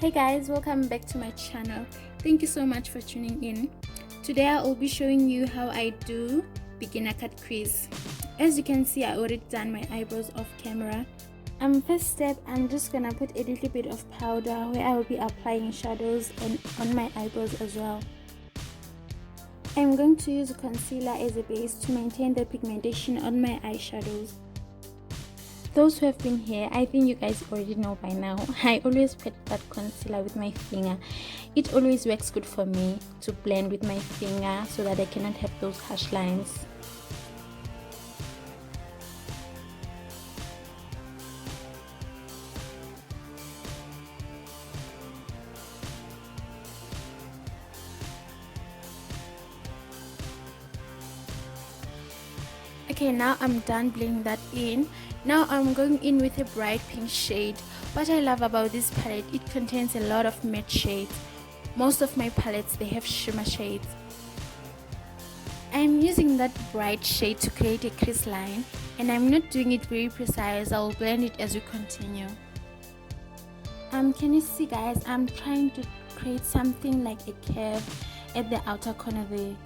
Hey guys, welcome back to my channel. Thank you so much for tuning in. Today I will be showing you how I do beginner cut crease. As you can see, I already done my eyebrows off camera. First step, I'm just gonna put a little bit of powder where I will be applying shadows and on my eyebrows as well. I'm going to use concealer as a base to maintain the pigmentation on my eyeshadows. Those who have been here, I think you guys already know by now, I always put that concealer with my finger. It always works good for me to blend with my finger so that I cannot have those harsh lines. Okay, now I'm done blending that in. Now I'm going in with a bright pink shade. What I love about this palette, it contains a lot of matte shades. Most of my palettes, they have shimmer shades. I'm using that bright shade to create a crease line, and I'm not doing it very precise. I'll blend it as we continue. Can you see guys, I'm trying to create something like a curve at the outer corner there.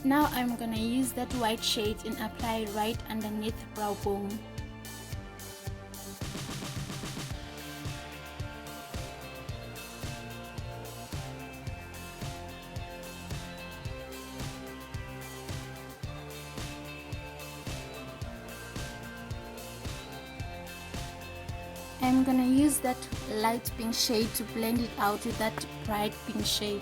Now I'm gonna use that white shade and apply it right underneath brow bone. I'm gonna use that light pink shade to blend it out with that bright pink shade.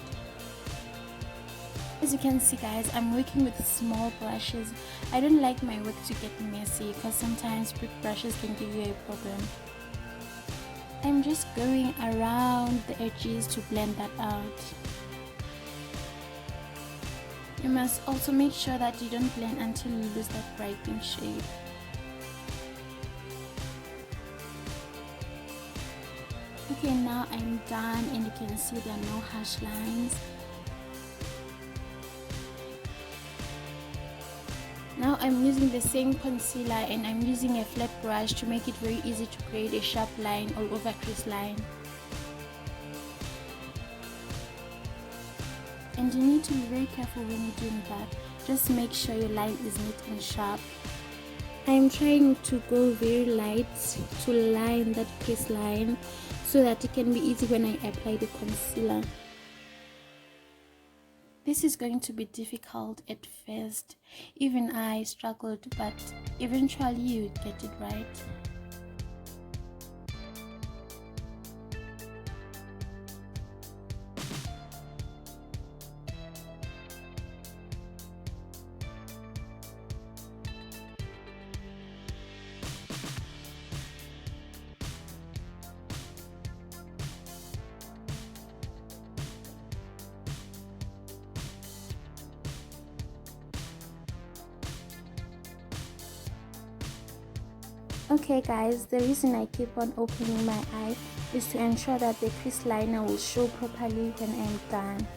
As you can see guys, I'm working with small brushes. I don't like my work to get messy because sometimes big brushes can give you a problem. I'm just going around the edges to blend that out. You must also make sure that you don't blend until you lose that bright pink shade. Okay, now I'm done and you can see there are no harsh lines. Now I'm using the same concealer and I'm using a flat brush to make it very easy to create a sharp line all over crease line. And you need to be very careful when you're doing that. Just make sure your line is neat and sharp. I'm trying to go very light to line that crease line so that it can be easy when I apply the concealer. This is going to be difficult at first. Even I struggled, but eventually you get it right. Okay guys, the reason I keep on opening my eye is to ensure that the crease liner will show properly when I'm done.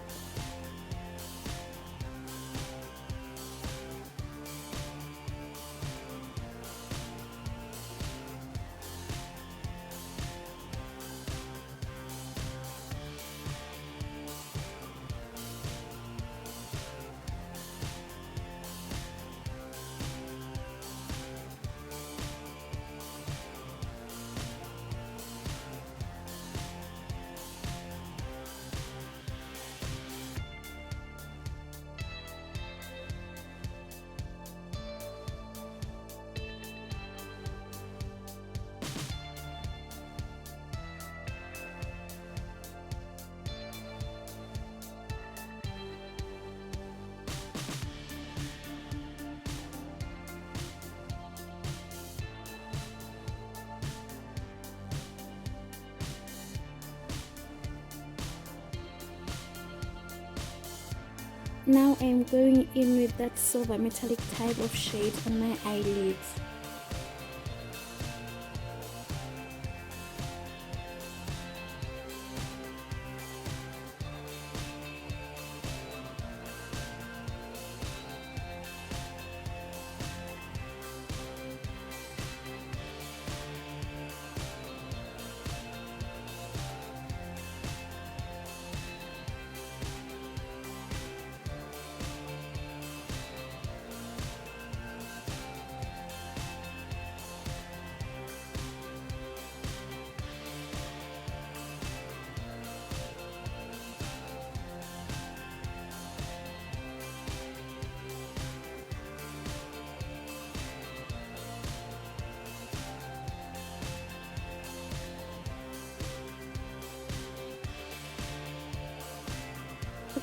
Now I'm going in with that silver metallic type of shade on my eyelids.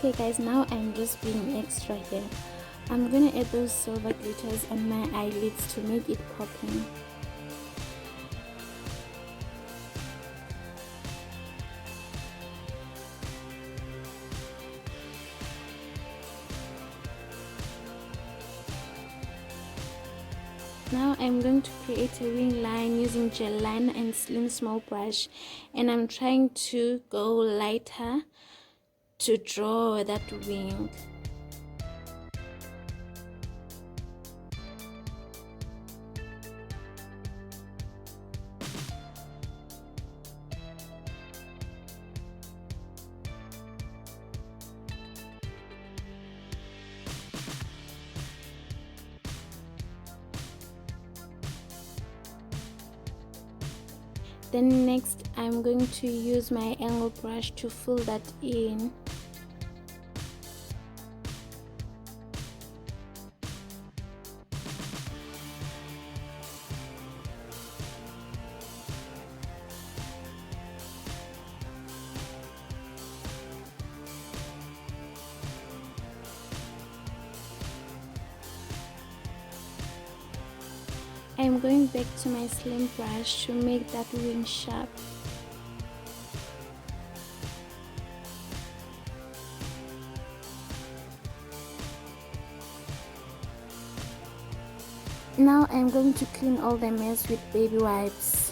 Okay guys, now I'm just being extra here. I'm gonna add those silver glitters on my eyelids to make it popping. Now I'm going to create a wing line using gel liner and slim small brush, and I'm trying to go lighter to draw that wing. Then next I'm going to use my angle brush to fill that in. I'm going back to my slim brush to make that wing sharp. Now I'm going to clean all the mess with baby wipes.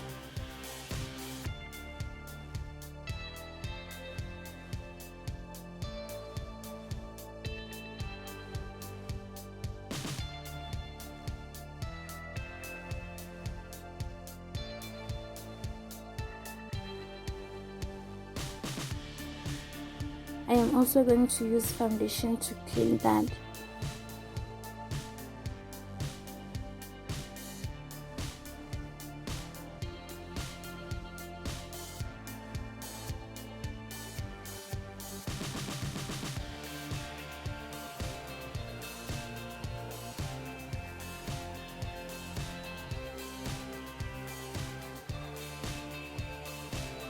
I am also going to use foundation to clean that.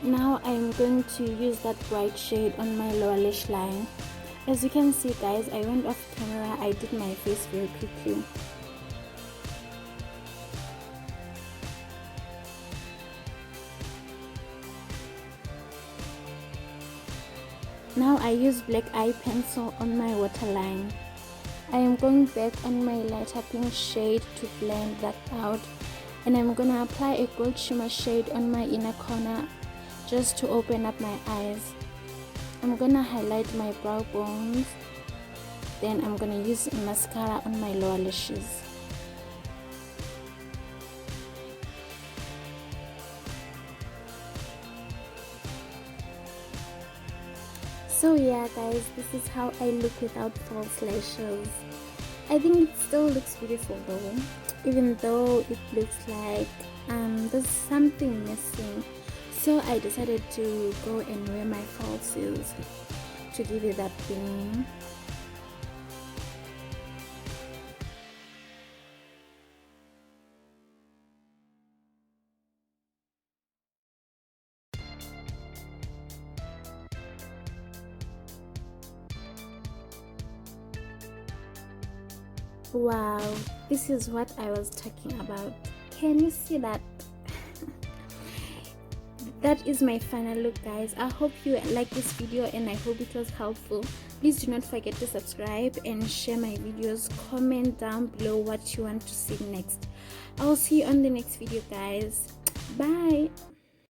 Now I'm going to use that bright shade on my lower lash line. As you can see guys, I went off camera, I did my face very quickly. Now I use black eye pencil on my waterline. I am going back on my lighter pink shade to blend that out, and I'm gonna apply a gold shimmer shade on my inner corner just to open up my eyes. I'm gonna highlight my brow bones, then I'm gonna use mascara on my lower lashes. So yeah guys, this is how I look without false lashes. I think it still looks beautiful though, even though it looks like there's something missing. So I decided to go and wear my falsies to give it that thing. Wow, this is what I was talking about. Can you see that? That is my final look guys. I hope you like this video and I hope it was helpful. Please do not forget to subscribe and share my videos. Comment down below what you want to see next. I will see you on the next video guys. Bye.